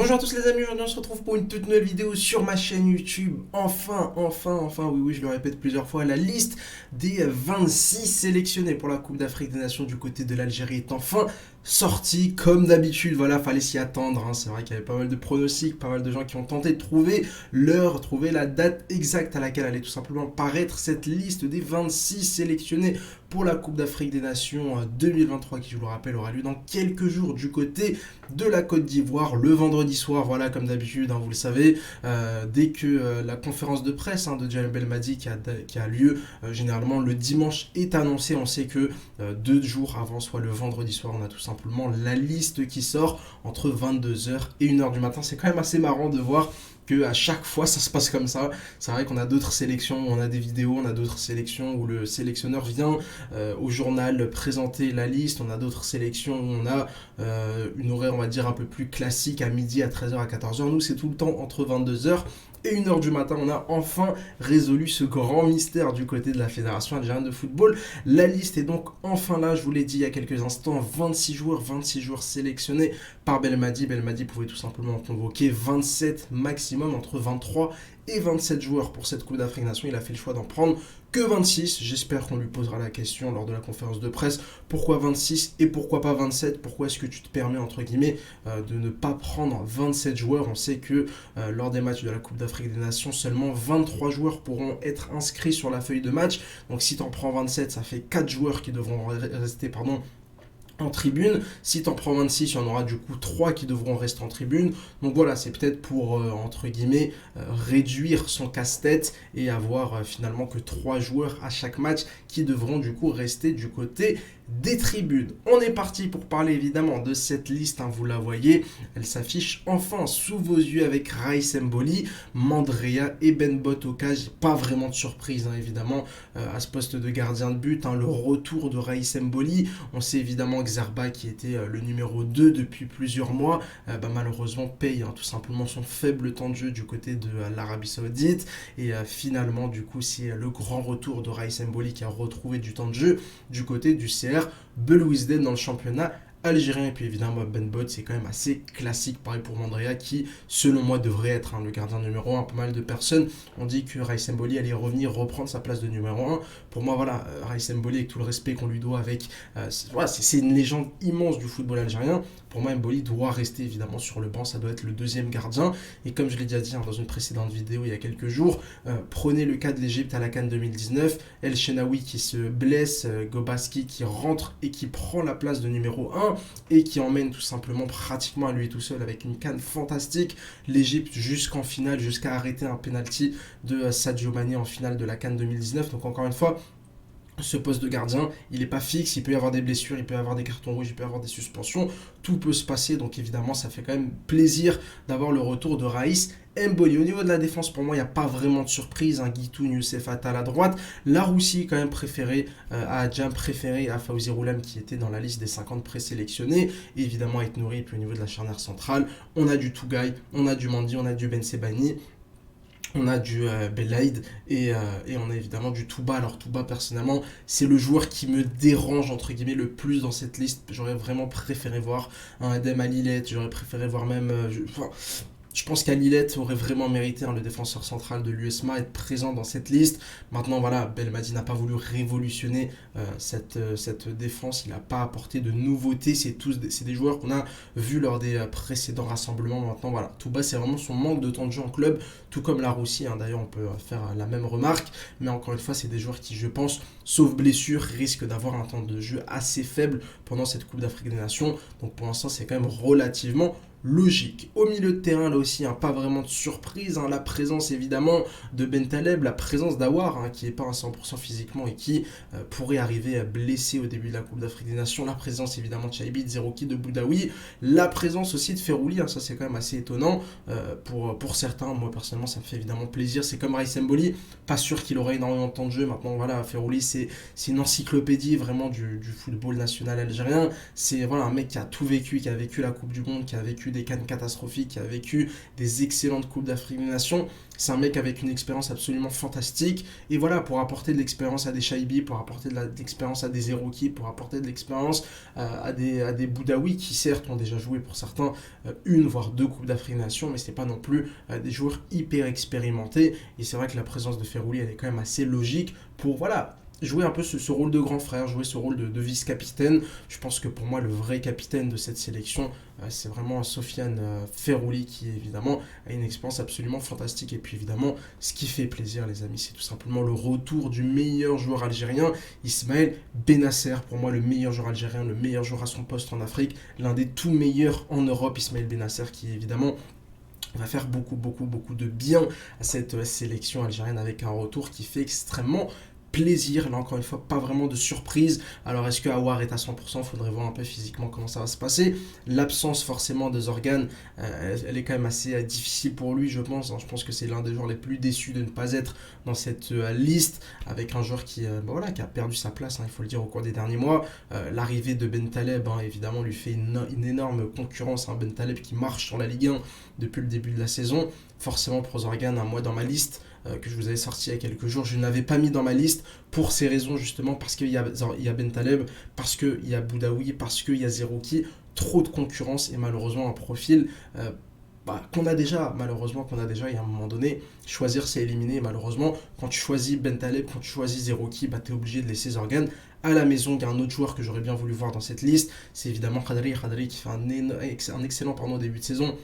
Bonjour à tous les amis, aujourd'hui on se retrouve pour une toute nouvelle vidéo sur ma chaîne YouTube. Enfin, oui, je le répète plusieurs fois, la liste des 26 sélectionnés pour la Coupe d'Afrique des Nations du côté de l'Algérie est enfin sortie. Comme d'habitude, voilà, fallait s'y attendre, hein. C'est vrai qu'il y avait pas mal de pronostics, pas mal de gens qui ont tenté de trouver l'heure, trouver la date exacte à laquelle allait tout simplement paraître cette liste des 26 sélectionnés pour la Coupe d'Afrique des Nations 2023 qui, je vous le rappelle, aura lieu dans quelques jours du côté de la Côte d'Ivoire le vendredi soir. Voilà, comme d'habitude, hein, vous le savez, dès que la conférence de presse de Djamel Belmadi qui a lieu généralement le dimanche est annoncée, on sait que 2 jours avant, soit le vendredi soir, on a tout simplement la liste qui sort entre 22h et 1h du matin. C'est quand même assez marrant de voir que à chaque fois ça se passe comme ça. C'est vrai qu'on a d'autres sélections, on a des vidéos, on a d'autres sélections où le sélectionneur vient au journal présenter la liste, on a d'autres sélections où on a une horaire on va dire un peu plus classique à midi, à 13h, à 14h. Nous c'est tout le temps entre 22h et 1h du matin. On a enfin résolu ce grand mystère du côté de la Fédération algérienne de football. La liste est donc enfin là, je vous l'ai dit il y a quelques instants, 26 joueurs sélectionnés par Belmadi. Belmadi pouvait tout simplement convoquer 27 maximum, entre 23 et 27 joueurs pour cette Coupe d'Afrique Nation. Il a fait le choix d'en prendre que 26. J'espère qu'on lui posera la question lors de la conférence de presse. Pourquoi 26 et pourquoi pas 27? Pourquoi est-ce que tu te permets, entre guillemets, de ne pas prendre 27 joueurs? On sait que lors des matchs de la Coupe d'Afrique des Nations, seulement 23 joueurs pourront être inscrits sur la feuille de match. Donc si tu en prends 27, ça fait 4 joueurs qui devront rester, en tribune. Si tu en prends 26, il y en aura du coup 3 qui devront rester en tribune. Donc voilà, c'est peut-être pour, entre guillemets, réduire son casse-tête et avoir finalement que 3 joueurs à chaque match qui devront du coup rester du côté des tribunes. On est parti pour parler évidemment de cette liste, hein, vous la voyez, elle s'affiche enfin sous vos yeux avec Raïs Mboli, Mandrea et Ben Botoka. J'ai pas vraiment de surprise, hein, évidemment, à ce poste de gardien de but, hein, le retour de Raïs Mboli. On sait évidemment que Zerba, qui était le numéro 2 depuis plusieurs mois, malheureusement paye, hein, tout simplement son faible temps de jeu du côté de l'Arabie Saoudite. Et finalement, du coup, c'est le grand retour de Raïs Mboli qui a retrouvé du temps de jeu du côté du CR Belouizdad dans le championnat algérien. Et puis évidemment Ben Bot, c'est quand même assez classique. Pareil pour Mandrea qui selon moi devrait être, hein, le gardien numéro 1. Pas mal de personnes ont dit que Raïs Mboli allait revenir reprendre sa place de numéro 1. Pour moi voilà, Raïs Mboli, avec tout le respect qu'on lui doit, avec c'est une légende immense du football algérien. Pour moi Mboli doit rester évidemment sur le banc, ça doit être le deuxième gardien. Et comme je l'ai déjà dit, hein, dans une précédente vidéo il y a quelques jours, prenez le cas de l'Égypte à la CAN 2019, El Shenaoui qui se blesse, Gobaski qui rentre et qui prend la place de numéro 1 et qui emmène tout simplement pratiquement à lui tout seul avec une CAN fantastique l'Égypte jusqu'en finale, jusqu'à arrêter un penalty de Sadio Mané en finale de la CAN 2019. Donc encore une fois, ce poste de gardien, il n'est pas fixe, il peut y avoir des blessures, il peut y avoir des cartons rouges, il peut y avoir des suspensions, tout peut se passer, donc évidemment ça fait quand même plaisir d'avoir le retour de Raïs Mboli. Au niveau de la défense, pour moi, il n'y a pas vraiment de surprise, hein. Guitoune, Youssef Attal à droite, Laroussi quand même préféré à Adjam, préféré à Fawzi Roulam qui était dans la liste des 50 présélectionnés, et évidemment avec Nouri. Et puis au niveau de la charnière centrale, on a du Tougaï, on a du Mandi, on a du Ben Sebani, on a du Belaïd et on a évidemment du Touba. Alors Touba, personnellement, c'est le joueur qui me dérange entre guillemets le plus dans cette liste. J'aurais vraiment préféré voir un Adem Alilette, j'aurais préféré voir même... je pense qu'Alilette aurait vraiment mérité, hein, le défenseur central de l'USMA, être présent dans cette liste. Maintenant, voilà, Belmadi n'a pas voulu révolutionner cette défense. Il n'a pas apporté de nouveautés. C'est des joueurs qu'on a vus lors des précédents rassemblements. Maintenant, voilà, Touba, c'est vraiment son manque de temps de jeu en club, tout comme Laroussi, hein. D'ailleurs, on peut faire la même remarque. Mais encore une fois, c'est des joueurs qui, je pense, sauf blessure, risquent d'avoir un temps de jeu assez faible pendant cette Coupe d'Afrique des Nations. Donc pour l'instant, c'est quand même relativement logique. Au milieu de terrain, là aussi, hein, pas vraiment de surprise, hein, la présence évidemment de Bentaleb, la présence d'Awar, hein, qui n'est pas à 100% physiquement et qui pourrait arriver à blesser au début de la Coupe d'Afrique des Nations, la présence évidemment de Chaibit, Zerouki, de Boudaoui, la présence aussi de Ferrouli, hein, ça c'est quand même assez étonnant pour certains. Moi personnellement ça me fait évidemment plaisir. C'est comme Raïs Mboli, pas sûr qu'il aurait énormément de temps de jeu. Maintenant voilà, Ferrouli c'est une encyclopédie vraiment du football national algérien. C'est voilà, un mec qui a tout vécu, qui a vécu la Coupe du Monde, qui a vécu des cannes catastrophiques, qui a vécu des excellentes Coupes d'Afrique des Nations. C'est un mec avec une expérience absolument fantastique. Et voilà, pour apporter de l'expérience à des Shaibi, pour apporter de l'expérience à des Zerouki, pour apporter de l'expérience à des Boudaoui qui certes ont déjà joué pour certains une voire deux Coupes d'Afrique des Nations, mais c'est pas non plus des joueurs hyper expérimentés. Et c'est vrai que la présence de Ferrouli, elle est quand même assez logique pour voilà jouer un peu ce rôle de grand frère, jouer ce rôle de vice-capitaine. Je pense que pour moi, le vrai capitaine de cette sélection, c'est vraiment Sofiane Ferrouli qui, évidemment, a une expérience absolument fantastique. Et puis, évidemment, ce qui fait plaisir, les amis, c'est tout simplement le retour du meilleur joueur algérien, Ismaël Benasser. Pour moi, le meilleur joueur algérien, le meilleur joueur à son poste en Afrique, l'un des tout meilleurs en Europe, Ismaël Benasser, qui, évidemment, va faire beaucoup de bien à cette sélection algérienne avec un retour qui fait extrêmement plaisir. Là encore une fois, pas vraiment de surprise. Alors est-ce que Aouar est à 100%? Faudrait voir un peu physiquement comment ça va se passer. L'absence forcément des organes, elle est quand même assez difficile pour lui, je pense. Je pense que c'est l'un des joueurs les plus déçus de ne pas être dans cette liste, avec un joueur qui, voilà, qui a perdu sa place, il faut le dire, au cours des derniers mois. L'arrivée de Bentaleb, évidemment, lui fait une énorme concurrence. Bentaleb qui marche sur la Ligue 1 depuis le début de la saison. Forcément, pour Zorgan, moi dans ma liste, que je vous avais sorti il y a quelques jours, je ne l'avais pas mis dans ma liste pour ces raisons justement, parce qu'il y a Bentaleb, parce qu'il y a Boudaoui, parce qu'il y a Zerouki, trop de concurrence et malheureusement un profil qu'on a déjà, et à un moment donné, choisir c'est éliminer. Et malheureusement, quand tu choisis Bentaleb, quand tu choisis Zerouki, tu es obligé de laisser Zorgan à la maison. Il y a un autre joueur que j'aurais bien voulu voir dans cette liste, c'est évidemment Khadri qui fait un excellent début de saison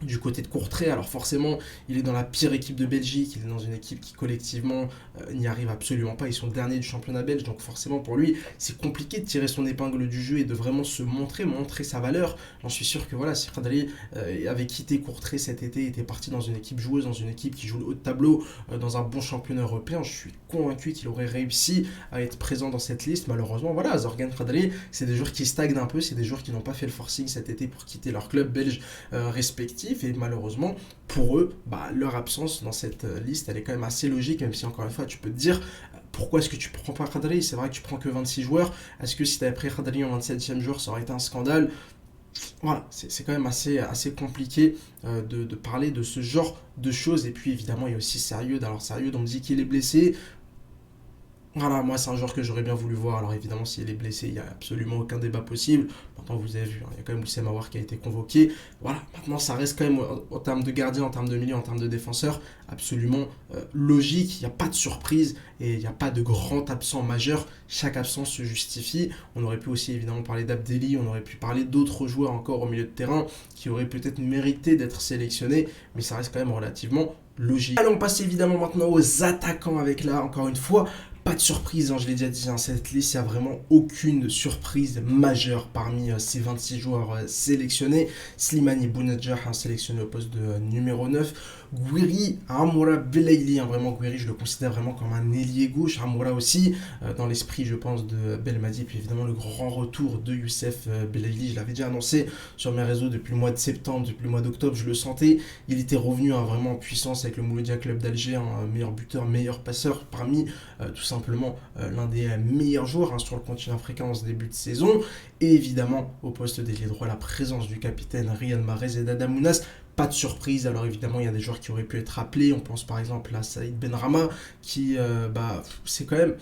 du côté de Courtrai. Alors forcément, il est dans la pire équipe de Belgique, il est dans une équipe qui collectivement n'y arrive absolument pas, ils sont derniers du championnat belge, donc forcément pour lui, c'est compliqué de tirer son épingle du jeu et de vraiment se montrer sa valeur. J'en suis sûr que voilà, si Khadri avait quitté Courtrai cet été, était parti dans une équipe joueuse, dans une équipe qui joue le haut de tableau, dans un bon championnat européen, je suis convaincu qu'il aurait réussi à être présent dans cette liste. Malheureusement, voilà, Zorgan Khadri, c'est des joueurs qui stagnent un peu, c'est des joueurs qui n'ont pas fait le forcing cet été pour quitter leur club belge respectif. Et malheureusement pour eux, leur absence dans cette liste, elle est quand même assez logique, même si encore une fois tu peux te dire pourquoi est-ce que tu prends pas Khadri? C'est vrai que tu prends que 26 joueurs, est-ce que si tu avais pris Khadri en 27e joueur ça aurait été un scandale? Voilà, c'est quand même assez compliqué de parler de ce genre de choses. Et puis évidemment il y a aussi Sérieux, alors Sérieux on me dit qu'il est blessé. Voilà, moi c'est un joueur que j'aurais bien voulu voir. Alors évidemment, s'il est blessé, il n'y a absolument aucun débat possible. Maintenant, vous avez vu, il y a quand même Oussem Aouar qui a été convoqué. Voilà, maintenant ça reste quand même, en termes de gardien, en termes de milieu, en termes de défenseur, absolument logique. Il n'y a pas de surprise et il n'y a pas de grand absent majeur. Chaque absence se justifie. On aurait pu aussi évidemment parler d'Abdelli, on aurait pu parler d'autres joueurs encore au milieu de terrain qui auraient peut-être mérité d'être sélectionnés, mais ça reste quand même relativement logique. Allons passer évidemment maintenant aux attaquants avec là, encore une fois, pas de surprise, je l'ai déjà dit, cette liste, il n'y a vraiment aucune surprise majeure parmi ces 26 joueurs sélectionnés. Slimani Bounedjah, sélectionné au poste de numéro 9. Gouiri Amoura Belaïli, vraiment Gouiri, je le considère vraiment comme un ailier gauche. Amoura aussi, dans l'esprit, je pense, de Belmadi. Et puis évidemment, le grand retour de Youssef Belaïli, je l'avais déjà annoncé sur mes réseaux depuis le mois de septembre, depuis le mois d'octobre, je le sentais. Il était revenu vraiment en puissance avec le Mouloudia Club d'Alger, meilleur buteur, meilleur passeur, parmi tout simplement l'un des meilleurs joueurs sur le continent africain en ce début de saison. Et évidemment, au poste d'ailier droit, la présence du capitaine Riyad Mahrez et d'Adamounas. Pas de surprise, alors évidemment il y a des joueurs qui auraient pu être appelés, on pense par exemple à Saïd Benrahma qui c'est quand même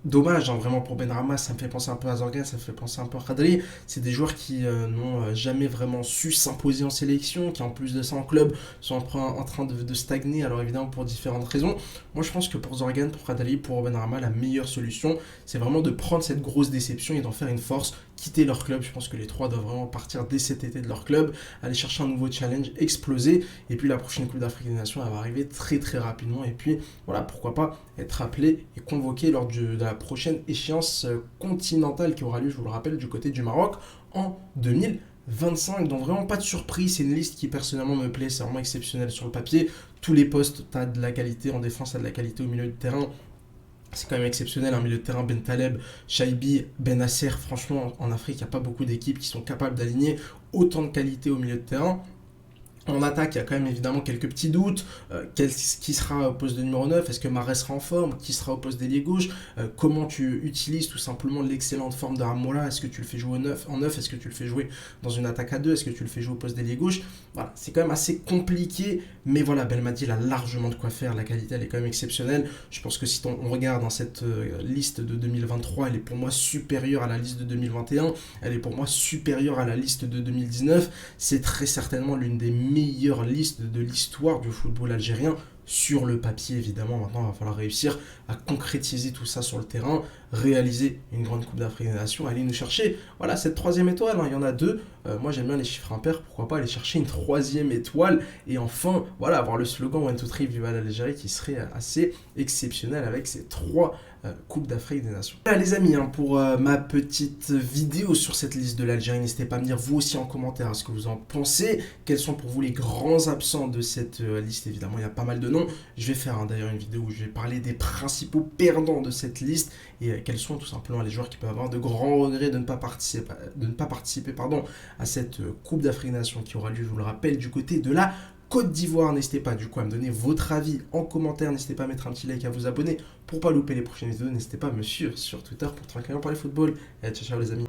dommage, vraiment pour Benrahma, ça me fait penser un peu à Zorgan, ça me fait penser un peu à Khadri. C'est des joueurs qui n'ont jamais vraiment su s'imposer en sélection, qui en plus de ça en club sont en train de stagner, alors évidemment pour différentes raisons. Moi je pense que pour Zorgan, pour Khadri, pour Benrahma, la meilleure solution c'est vraiment de prendre cette grosse déception et d'en faire une force, quitter leur club. Je pense que les trois doivent vraiment partir dès cet été de leur club, aller chercher un nouveau challenge, exploser, et puis la prochaine Coupe d'Afrique des Nations elle va arriver très très rapidement, et puis voilà, pourquoi pas être appelé et convoqué lors de la prochaine échéance continentale qui aura lieu, je vous le rappelle, du côté du Maroc en 2025. Donc vraiment pas de surprise, c'est une liste qui personnellement me plaît, c'est vraiment exceptionnel sur le papier. Tous les postes, tu as de la qualité en défense, tu as de la qualité au milieu de terrain. C'est quand même exceptionnel, un milieu de terrain, Bentaleb, Shaibi, Benasser. Franchement, en Afrique, il n'y a pas beaucoup d'équipes qui sont capables d'aligner autant de qualité au milieu de terrain. En attaque, il y a quand même évidemment quelques petits doutes. Qui sera au poste de numéro 9? Est-ce que Mahrez sera en forme? Qui sera au poste d'ailier gauche? Comment tu utilises tout simplement l'excellente forme de Ramola? Est-ce que tu le fais jouer en 9? Est-ce que tu le fais jouer dans une attaque à 2? Est-ce que tu le fais jouer au poste d'ailier gauche? Voilà, c'est quand même assez compliqué. Mais voilà, Belmadi, il a largement de quoi faire. La qualité, elle est quand même exceptionnelle. Je pense que si on regarde dans cette liste de 2023, elle est pour moi supérieure à la liste de 2021. Elle est pour moi supérieure à la liste de 2019. C'est très certainement l'une des meilleure liste de l'histoire du football algérien sur le papier. Évidemment, maintenant il va falloir réussir à concrétiser tout ça sur le terrain, réaliser une grande Coupe d'Afrique des Nations, aller nous chercher voilà cette troisième étoile, hein. Il y en a deux. Moi j'aime bien les chiffres impairs, pourquoi pas aller chercher une troisième étoile et enfin voilà avoir le slogan One to Three Viva l'Algérie qui serait assez exceptionnel avec ces trois Coupe d'Afrique des Nations. Voilà les amis, hein, pour ma petite vidéo sur cette liste de l'Algérie, n'hésitez pas à me dire vous aussi en commentaire ce que vous en pensez, quels sont pour vous les grands absents de cette liste. Évidemment il y a pas mal de noms, je vais faire d'ailleurs une vidéo où je vais parler des principaux perdants de cette liste et quels sont tout simplement les joueurs qui peuvent avoir de grands regrets de ne pas participer à cette Coupe d'Afrique des Nations qui aura lieu, je vous le rappelle, du côté de la Côte d'Ivoire. N'hésitez pas du coup à me donner votre avis en commentaire, n'hésitez pas à mettre un petit like, à vous abonner pour pas louper les prochaines vidéos, n'hésitez pas à me suivre sur Twitter pour tranquillement parler football. Et ciao ciao les amis.